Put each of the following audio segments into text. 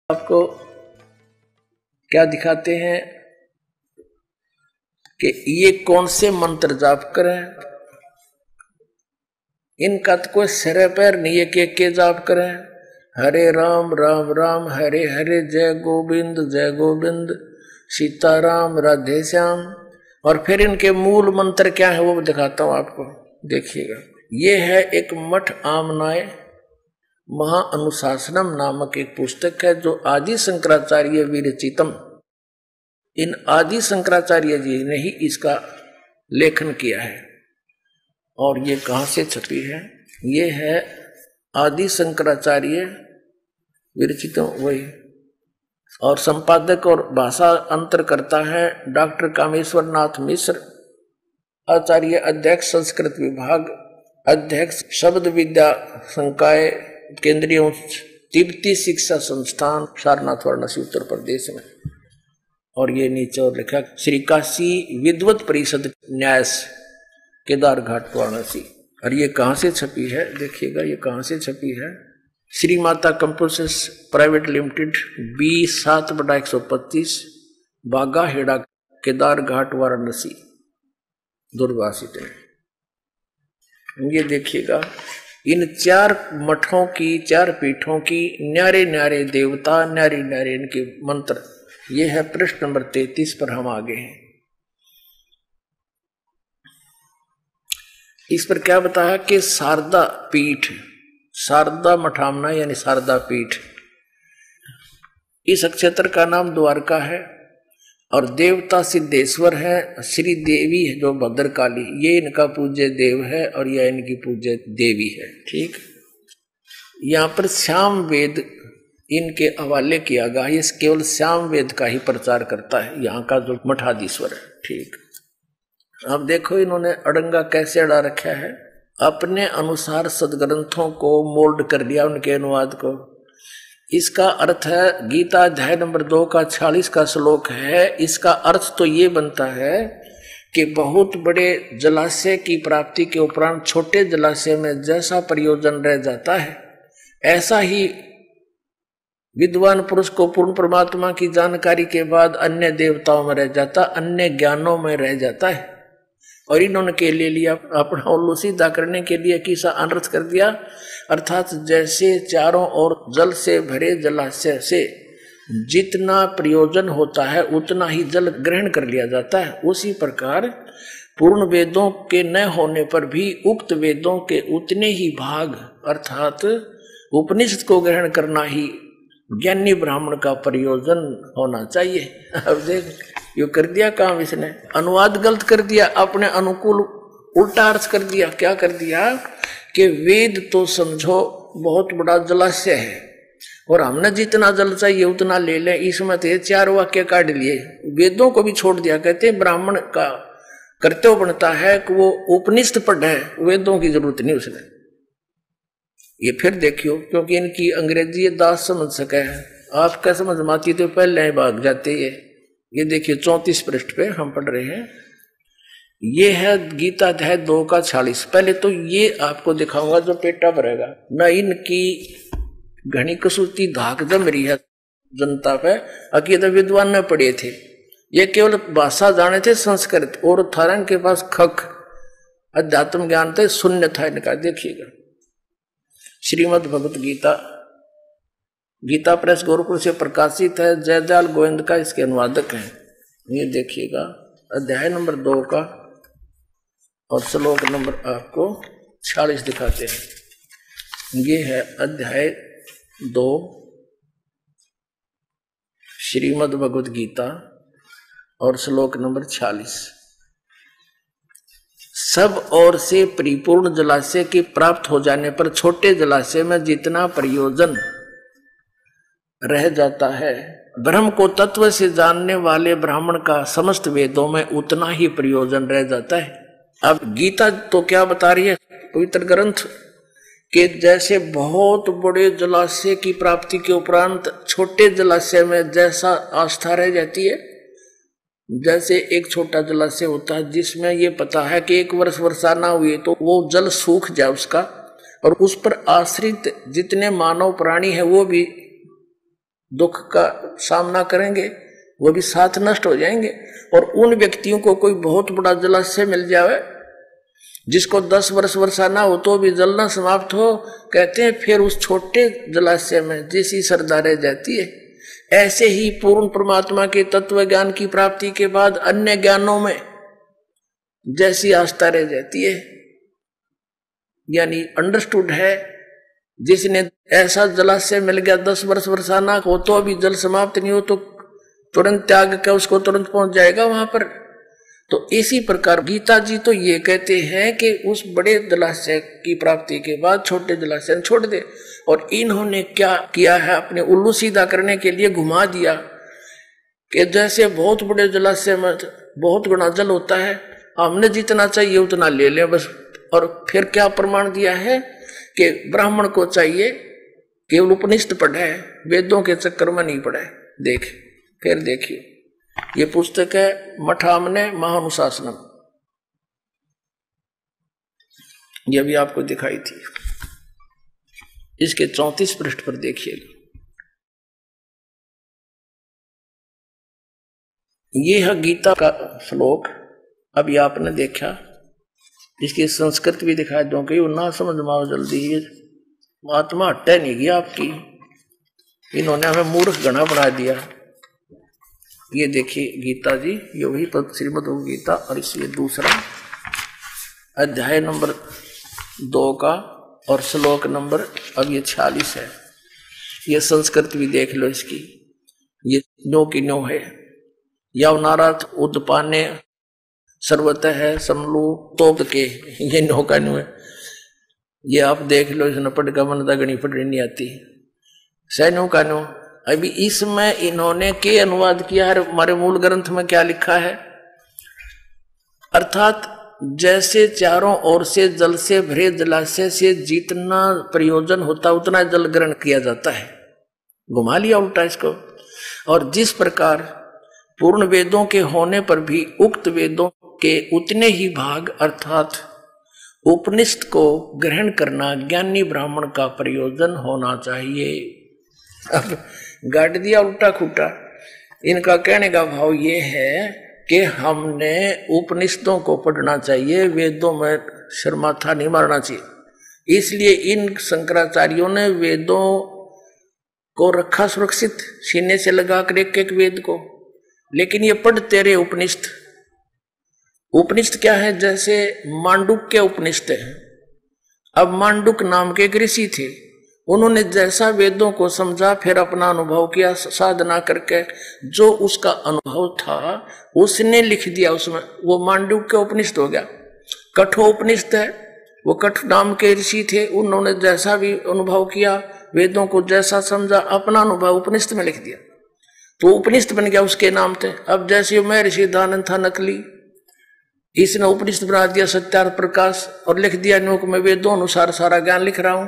आपको क्या दिखाते हैं कि ये कौन से मंत्र जाप करें। इनका तो कोई सिर पैर नहीं है के जाप करें। हरे राम राम राम हरे हरे जय गोविंद सीताराम राधे श्याम। और फिर इनके मूल मंत्र क्या है वो दिखाता हूं आपको, देखिएगा। ये है एक मठ आमनाय महा अनुशासनम नामक एक पुस्तक है जो आदि शंकराचार्य विरचितम, इन आदि शंकराचार्य जी ने ही इसका लेखन किया है। और ये कहाँ से छपी है? ये है आदि शंकराचार्य विरचितम वही, और संपादक और भाषा अंतर करता है डॉक्टर कामेश्वर नाथ मिश्र, आचार्य अध्यक्ष संस्कृत विभाग, अध्यक्ष शब्द विद्या संकाय, केंद्रीय तिब्बती शिक्षा संस्थान, सारनाथ वाराणसी उत्तर प्रदेश में। और ये नीचे और लिखा श्री काशी विद्वत परिषद न्यास केदार घाट वाराणसी। और ये कहाँ से छपी है देखिएगा, ये कहाँ से छपी है? Shri Mata कंपोसिस private limited B7/125 बागा हेड़ा केदार घाट वाराणसी दुर्वासित है। ये देखिएगा, इन 4 मठों की 4 पीठों की न्यारे न्यारे देवता, न्यारे न्यारे इनके मंत्र। ये है पृष्ठ नंबर 33 पर हम आगे हैं। इस पर क्या बताया कि शारदा पीठ, शारदा मठामना यानी शारदा पीठ, इस क्षेत्र का नाम द्वारका है। और देवता सिद्धेश्वर है, श्री देवी है जो भद्रकाली, ये इनका पूज्य देव है और यह इनकी पूज्य देवी है। ठीक, यहाँ पर श्याम वेद इनके हवाले किया गया, ये केवल श्याम वेद का ही प्रचार करता है यहाँ का जो मठाधीश्वर है। ठीक, अब देखो इन्होंने अड़ंगा कैसे अड़ा रखा है, अपने अनुसार सदग्रंथों को मोल्ड कर दिया, उनके अनुवाद को। इसका अर्थ है, गीता अध्याय नंबर 2 का 46 का श्लोक है। इसका अर्थ तो ये बनता है कि बहुत बड़े जलाशय की प्राप्ति के उपरांत छोटे जलाशय में जैसा प्रयोजन रह जाता है, ऐसा ही विद्वान पुरुष को पूर्ण परमात्मा की जानकारी के बाद अन्य देवताओं में रह जाता, अन्य ज्ञानों में रह जाता है। और इन्होंने के ले लिया अपना उल्लू सीधा करने के लिए किसा अनर्थ कर दिया, अर्थात जैसे चारों ओर जल से भरे जलाशय से जितना प्रयोजन होता है उतना ही जल ग्रहण कर लिया जाता है, उसी प्रकार पूर्ण वेदों के न होने पर भी उक्त वेदों के उतने ही भाग अर्थात उपनिषद को ग्रहण करना ही ज्ञानी ब्राह्मण का प्रयोजन होना चाहिए। अब देख यो कर दिया काम इसने, अनुवाद गलत कर दिया, अपने अनुकूल उल्टा अर्थ कर दिया। क्या कर दिया कि वेद तो समझो बहुत बड़ा जलाशय है और हमने जितना जल चाहिए उतना ले लें, इसमें तो 4 वाक्य काट लिए, वेदों को भी छोड़ दिया। कहते ब्राह्मण का कर्तव्य बनता है कि वो उपनिषद पढ़े, वेदों की जरूरत नहीं उसने। ये फिर देखियो, क्योंकि इनकी अंग्रेजी ये दास समझ सके है, आपका समझ में आती तो पहले ही भाग जाते। ये देखिए 34 पृष्ठ पे हम पढ़ रहे हैं। ये है गीता अध्याय 2 का 46। पहले तो ये आपको दिखाऊंगा जो पेटा भरेगा न, इनकी घनी कसूती धाक जम रही है जनता पे। अकीदा विद्वान न पढ़े थे, ये केवल भाषा जाने थे संस्कृत, और थारन के पास खक अध्यात्म ज्ञान थे, शून्य था इनका। देखिएगा श्रीमद् भगवत गीता, गीता प्रेस गोरखपुर से प्रकाशित है, जयदयाल गोविंद का इसके अनुवादक है। ये देखिएगा अध्याय नंबर 2 का और श्लोक नंबर आपको 46 दिखाते हैं। ये है अध्याय 2 श्रीमद् भगवत गीता और श्लोक नंबर 46। सब ओर से परिपूर्ण जलाशय के प्राप्त हो जाने पर छोटे जलाशय में जितना प्रयोजन रह जाता है, ब्रह्म को तत्व से जानने वाले ब्राह्मण का समस्त वेदों में उतना ही प्रयोजन रह जाता है। अब गीता तो क्या बता रही है, पवित्र ग्रंथ के जैसे बहुत बड़े जलाशय की प्राप्ति के उपरांत छोटे जलाशय में जैसा आस्था रह जाती है, जैसे एक छोटा जलाशय होता है जिसमें ये पता है कि 1 वर्ष वर्षा ना हुई तो वो जल सूख जाए उसका, और उस पर आश्रित जितने मानव प्राणी है वो भी दुख का सामना करेंगे, वो भी साथ नष्ट हो जाएंगे। और उन व्यक्तियों को कोई बहुत बड़ा जलाशय मिल जाए जिसको 10 वर्ष वर्षा ना हो तो भी जलना समाप्त हो, कहते हैं फिर उस छोटे जलाशय में जैसी श्रद्धा रह जाती है, ऐसे ही पूर्ण परमात्मा के तत्व ज्ञान की प्राप्ति के बाद अन्य ज्ञानों में जैसी आस्था रह जाती है। यानी अंडरस्टूड है, जिसने ऐसा जलाशय मिल गया 10 वर्ष वर्षा ना हो तो अभी जल समाप्त नहीं हो तो तुरंत त्याग कर उसको तुरंत पहुंच जाएगा वहां पर। तो इसी प्रकार गीता जी तो ये कहते हैं कि उस बड़े जलाशय की प्राप्ति के बाद छोटे जलाशय छोड़ दे। और इन्होंने क्या किया है, अपने उल्लू सीधा करने के लिए घुमा दिया कि जैसे बहुत बड़े जलाशय में बहुत गुना जल होता है, हमने जितना चाहिए उतना ले लें बस। और फिर क्या प्रमाण दिया है कि ब्राह्मण को चाहिए केवल उपनिषद पढ़े, वेदों के चक्कर में नहीं पढ़े। देख फिर देखिए, ये पुस्तक है मठामने महानुशासनम, ये भी आपको दिखाई थी। इसके 34 पृष्ठ पर देखिएगा, ये है गीता का श्लोक। अभी आपने देखा, इसकी संस्कृत भी दिखा दो कि वो ना समझ में आओ जल्दी, ये आत्मा हटे नहीं गया आपकी, इन्होंने हमें मूर्ख गणा बना दिया। ये देखिए गीता जी, ये वही श्रीमद् भगवद गीता, और इसलिए दूसरा अध्याय नंबर 2 का और श्लोक नंबर अब ये 46 है। ये संस्कृत भी देख लो इसकी, ये नो की नो है। यवनाराथ उद्पाने सर्वतः है समलू तोप के, ये नो का नो है। ये आप देख लो, इसने पढ़ का मन गणी पढ़नी नहीं आती, सैनो का नो। अभी इसमें इन्होंने के अनुवाद किया है, हमारे मूल ग्रंथ में क्या लिखा है, अर्थात जैसे चारों ओर से जल से भरे जलाशय से जितना प्रयोजन होता उतना जल ग्रहण किया जाता है, घुमा लिया उल्टा इसको। और जिस प्रकार पूर्ण वेदों के होने पर भी उक्त वेदों के उतने ही भाग अर्थात उपनिषद को ग्रहण करना ज्ञानी ब्राह्मण का प्रयोजन होना चाहिए। अब गाड़ दिया उल्टा खुटा। इनका कहने का भाव ये है कि हमने उपनिषदों को पढ़ना चाहिए, वेदों में सिर माथा नहीं मारना चाहिए। इसलिए इन शंकराचार्यों ने वेदों को रखा सुरक्षित, सीने से लगाकर एक एक वेद को। लेकिन ये पढ़ते रहे उपनिषद। उपनिषद क्या है, जैसे मांडुक के उपनिषद है। अब मांडुक नाम के एक ऋषि थे, उन्होंने जैसा वेदों को समझा फिर अपना अनुभव किया साधना करके, जो उसका अनुभव था उसने लिख दिया उसमें, वो मांडुक के उपनिषद हो गया। कठो उपनिषद है, वो कठ नाम के ऋषि थे, उन्होंने जैसा भी अनुभव किया वेदों को जैसा समझा अपना अनुभव उपनिषद में लिख दिया, तो उपनिषद बन गया उसके नाम थे। अब जैसे मैं ऋषि दानंद था नकली, इसने उपनिषद बना दिया सत्यार्थ प्रकाश और लिख दिया नोक में वेदों अनुसार सारा ज्ञान लिख रहा हूं।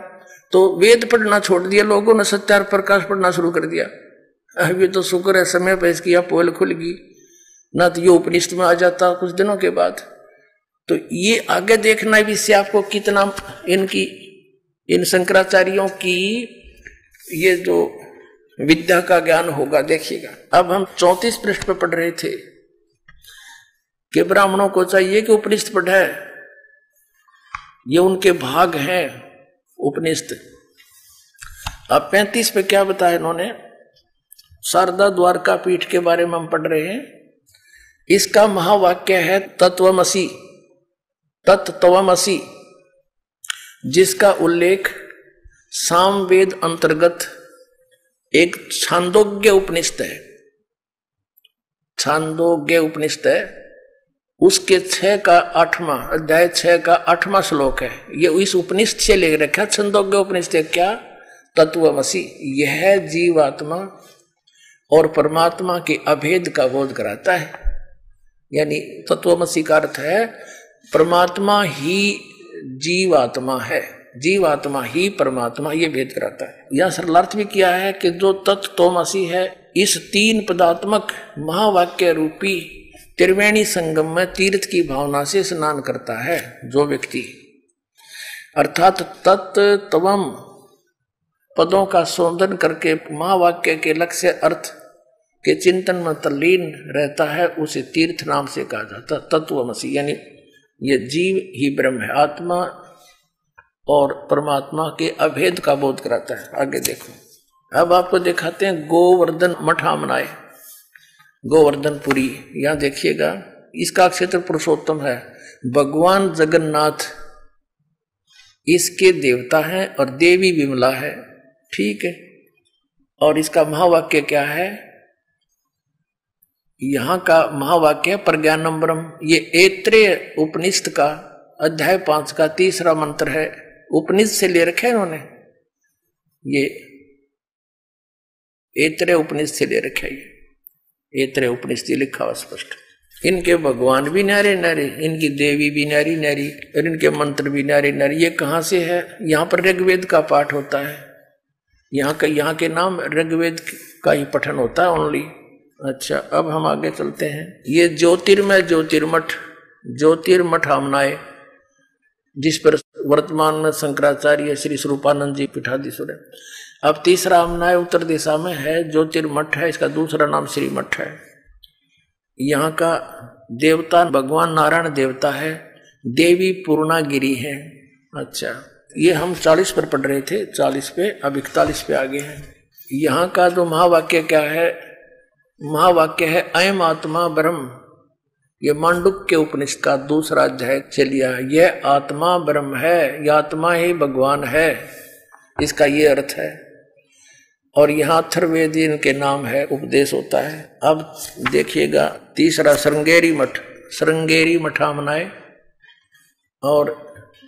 तो वेद पढ़ना छोड़ दिया लोगों ने, सत्यार्थ प्रकाश पढ़ना शुरू कर दिया। अभी तो शुक्र है समय पर इसकी पोल खुल गई, ना तो ये उपनिषद में आ जाता कुछ दिनों के बाद। तो ये आगे देखना भी इससे आपको कितना इनकी इन शंकराचार्यों की ये जो विद्या का ज्ञान होगा देखिएगा। अब हम 34 पृष्ठ पर पढ़ रहे थे कि ब्राह्मणों को चाहिए कि उपनिषद पढ़े, ये उनके भाग हैं उपनिषद। अब 35 पे क्या बताया इन्होंने, शारदा द्वारका पीठ के बारे में हम पढ़ रहे हैं। इसका महावाक्य है तत्वमसि, तत्त्वमसि, जिसका उल्लेख सामवेद अंतर्गत एक छांदोग्य उपनिषद है, छांदोग्य उपनिषद है, उसके 6 का 8वां अध्याय 6 का 8वां श्लोक है। ये इस उपनिषद से ले रखा, छंदोग्य उपनिषद है क्या, तत्वमसि, यह जीवात्मा और परमात्मा के अभेद का बोध कराता है। यानी तत्वमसि का अर्थ है परमात्मा ही जीवात्मा है, जीवात्मा ही परमात्मा, ये भेद कराता है। यह सरलार्थ भी किया है कि जो तत्वमसि है इस 3 पदात्मक महावाक्य रूपी त्रिवेणी संगम में तीर्थ की भावना से स्नान करता है जो व्यक्ति, अर्थात तत्त्वम पदों का शोधन करके महावाक्य के लक्ष्य अर्थ के चिंतन में तल्लीन रहता है, उसे तीर्थ नाम से कहा जाता है। तत्वमसि यानी ये जीव ही ब्रह्म है, आत्मा और परमात्मा के अभेद का बोध कराता है। आगे देखो, अब आपको दिखाते हैं गोवर्धन मठ आमनाए, गोवर्धनपुरी। यहां देखिएगा, इसका क्षेत्र पुरुषोत्तम है। भगवान जगन्नाथ इसके देवता हैं और देवी विमला है, ठीक है। और इसका महावाक्य क्या है? यहां का महावाक्य प्रज्ञानम ब्रह्म। ये ऐत्रेय उपनिषद का अध्याय 5 का 3रा मंत्र है। उपनिषद से ले रखे इन्होंने, ये ऐत्रेय उपनिषद से ले रखे। ये ऐत्रेय उपनिषद लिखा हुआ स्पष्ट। इनके भगवान भी न्यारे न्यारे, इनकी देवी भी न्यारी न्यारी, और इनके मंत्र भी न्यारे न्यारे। ये कहाँ से है? यहाँ पर ऋग्वेद का पाठ होता है। यहाँ के नाम ऋग्वेद का ही पठन होता है ओनली। अच्छा, अब हम आगे चलते हैं। ये ज्योतिर्मय ज्योतिर्मठ आमनाए, जिस पर वर्तमान में शंकराचार्य श्री स्वरूपानंद जी पीठाधीश्वर है। अब 3रा आमनाए उत्तर दिशा में है, ज्योतिर्मठ है, इसका दूसरा नाम श्रीमठ है। यहाँ का देवता भगवान नारायण देवता है, देवी पूर्णागिरी है। अच्छा, ये हम 40 पर पढ़ रहे थे, 40 पे, अब 41 पे आगे हैं। यहाँ का जो महावाक्य क्या है? महावाक्य है अयम आत्मा ब्रह्म। ये मांडुक्य के उपनिषद का 2रा अध्याय से लिया। यह आत्मा ब्रह्म है, यह आत्मा ही भगवान है, इसका ये अर्थ है। और यहाँ अथर्ववेद इनके नाम है, उपदेश होता है। अब देखिएगा 3रा श्रृंगेरी मठामनाए। और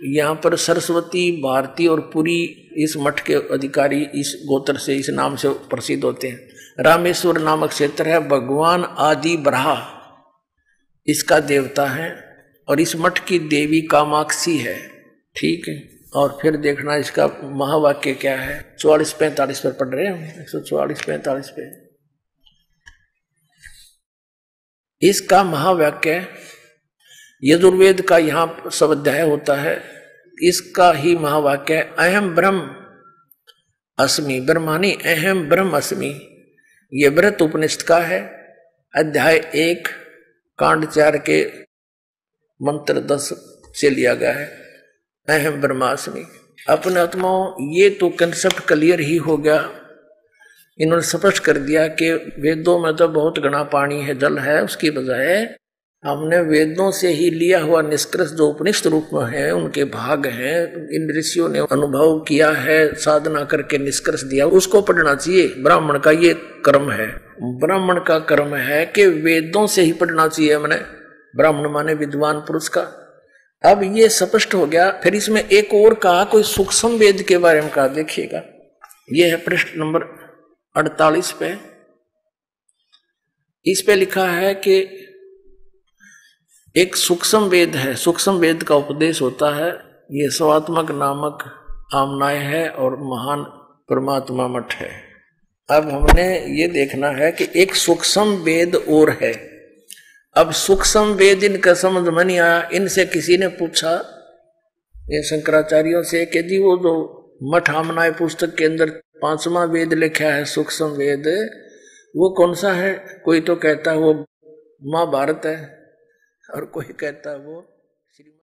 यहाँ पर सरस्वती, भारती और पुरी इस मठ के अधिकारी इस गोत्र से, इस नाम से प्रसिद्ध होते हैं। रामेश्वर नामक क्षेत्र है, भगवान आदि बराह इसका देवता है, और इस मठ की देवी कामाक्षी है, ठीक है। और फिर देखना इसका महावाक्य क्या है। 44-45 पर पढ़ रहे हैं, 144-45 पे इसका महावाक्य। यजुर्वेद का यहाँ स्वाध्याय होता है, इसका ही महावाक्य अहम ब्रह्म अस्मि। ब्रह्मानी अहम ब्रह्म अस्मि, ये व्रत उपनिषद का है। अध्याय 1 कांड 4 के मंत्र 10 से लिया गया है, अहम ब्रह्मास्मि। अपने आत्माओं, ये तो कंसेप्ट क्लियर ही हो गया। इन्होंने स्पष्ट कर दिया कि वेदों में तो बहुत घना पानी है, जल है, उसकी बजाय हमने वेदों से ही लिया हुआ निष्कर्ष जो उपनिषद रूप में है, उनके भाग हैं, इन ऋषियों ने अनुभव किया है, साधना करके निष्कर्ष दिया, उसको पढ़ना चाहिए। ब्राह्मण का ये कर्म है, ब्राह्मण का कर्म है कि वेदों से ही पढ़ना चाहिए हमने। ब्राह्मण माने विद्वान पुरुष का। अब ये स्पष्ट हो गया। फिर इसमें एक और कहा, कोई सूक्ष्म वेद के बारे में कहा। देखिएगा, ये है पृष्ठ नंबर 48 पे। इस पे लिखा है कि एक सूक्ष्म वेद है, सूक्ष्म वेद का उपदेश होता है। ये स्वात्मक नामक आमनाय है और महान परमात्मा मठ है। अब हमने ये देखना है कि एक सूक्ष्म वेद और है। अब सूक्ष्म वेद इनका समझ में नहीं आया। इनसे किसी ने पूछा, ये शंकराचार्यों से, कि जी वो जो मठ आमनाय पुस्तक के अंदर 5वां वेद लिखा है सूक्ष्म वेद, वो कौन सा है? कोई तो कहता है वो महाभारत है, और कोई कहता है वो